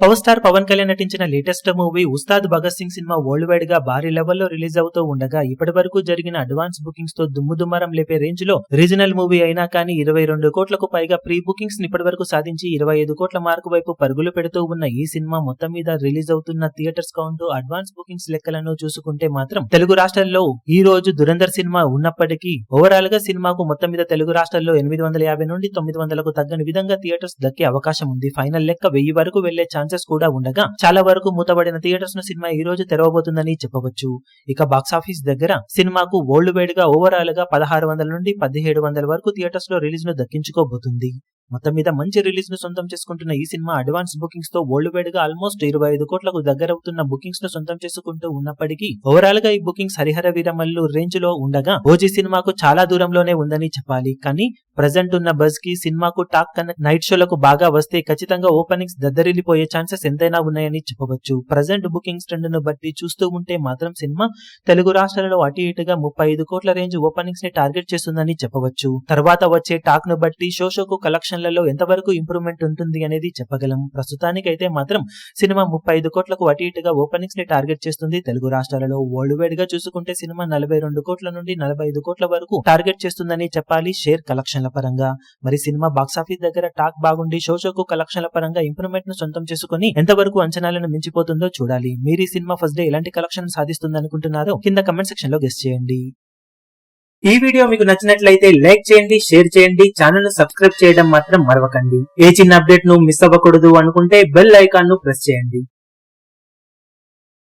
Power star Pawan Kalyan నటించిన latest movie Ustaad Bhagat Singh cinema world wide గా భారీ లెవెల్లో రిలీజ్ అవుతూ ఉండగా ఇప్పటి వరకు జరిగిన అడ్వాన్స్ బుకింగ్స్ తో దుమ్ముదుమారం లేపే రేంజ్ లో రీజనల్ మూవీ అయినా కానీ 22 కోట్లకు పైగా ప్రీ బుకింగ్స్ ఇప్పటి వరకు సాధించి 25 కోట్ల మార్కు వైపు పరుగులు పెడుతూ ఉన్న ఈ సినిమా మొత్తం మీద రిలీజ్ అవుతున్న థియేటర్స్ కౌంట్ అడ్వాన్స్ బుకింగ్స్ లెక్కలను చూసుకుంటే మాత్రం తెలుగు రాష్ట్రాల్లో ఈ రోజు దురంధర్ సినిమా ఉన్నప్పటికీ ఓవరాల్ గా సినిమాకు మొత్తం మీద తెలుగు రాష్ట్రాల్లో 850 నుండి 900కు తగ్గని విధంగా థియేటర్స్ దక్కే అవకాశం ఉంది. ఫైనల్ లెక్క 1000 వరకు వెళ్లే ఛాన్సెస్ కూడా ఉండగా చాలా వరకు మూతబడిన థియేటర్స్ ను సినిమా ఈ రోజు తెరవబోతుందని చెప్పవచ్చు. ఇక బాక్సాఫీస్ దగ్గర సినిమాకు వరల్డ్ వైడ్ గా ఓవరాల్ గా 1600 నుండి 1700 వరకు థియేటర్స్ లో రిలీజ్ ను దక్కించుకోబోతుంది. మొత్తం మీద మంచి రిలీజ్ ను సొంతం చేసుకుంటున్న ఈ సినిమా అడ్వాన్స్ బుకింగ్స్ తో వరల్డ్ వైడ్ గా ఆల్మోస్ట్ 25 కోట్లకు దగ్గరవుతున్న బుకింగ్స్ ను సొంతం చేసుకుంటూ ఉన్నప్పటికీ ఓవరాల్ గా ఈ బుకింగ్స్ హరిహర వీరమల్లు రేంజ్ లో ఉండగా ఓజీ సినిమాకు చాలా దూరంలోనే ఉందని చెప్పాలి. కానీ ప్రజెంట్ ఉన్న బజ్ కి సినిమాకు టాక్ కన్నా నైట్ షోలకు బాగా వస్తే ఖచ్చితంగా ఓపెనింగ్స్ దద్దరిల్లిపోయే ఛాన్సెస్ ఎంతైనా ఉన్నాయని చెప్పవచ్చు. ప్రజెంట్ బుకింగ్స్ ట్రెండ్ ను బట్టి చూస్తూ ఉంటే మాత్రం సినిమా తెలుగు రాష్ట్రాలలో అటు ఇటుగా 35 కోట్ల రేంజ్ ఓపెనింగ్స్ ని టార్గెట్ చేస్తుందని చెప్పవచ్చు. తర్వాత వచ్చే టాక్ ను బట్టి షోకు కలెక్షన్ లలో ఎంతవరకు ఇంప్రూవ్మెంట్ ఉంటుంది అనేది చెప్పగలం. ప్రస్తుతానికైతే మాత్రం సినిమా 35 కోట్లకు అటు ఇటుగా ఓపెనింగ్స్ ని టార్గెట్ చేస్తుంది తెలుగు రాష్ట్రాలలో. వరల్డ్ వైడ్ గా చూసుకుంటే సినిమా 42 కోట్ల నుండి 45 కోట్ల వరకు టార్గెట్ చేస్తుందని చెప్పాలి షేర్ కలెక్షన్ల పరంగా. మరి సినిమా బాక్సాఫీస్ దగ్గర టాక్ బాగుండి షోకు కలెక్షన్ల పరంగా ఇంప్రూవ్మెంట్ ను సొంతం చేసుకుని ఎంతవరకు అంచనాలను మించిపోతుందో చూడాలి. మీరు ఈ సినిమా ఫస్ట్ డే ఎలాంటి కలెక్షన్ సాధిస్తుంది అనుకుంటున్నారో కింద కమెంట్ సెక్షన్ లో గెస్ చేయండి. ఈ వీడియో మీకు నచ్చినట్లయితే లైక్ చేయండి, షేర్ చేయండి, ఛానల్ ను సబ్స్క్రైబ్ చేయడం మాత్రం మరవకండి. ఏ చిన్న అప్డేట్ ను మిస్ అవ్వకూడదు అనుకుంటే బెల్ ఐకాన్ ను ప్రెస్ చేయండి.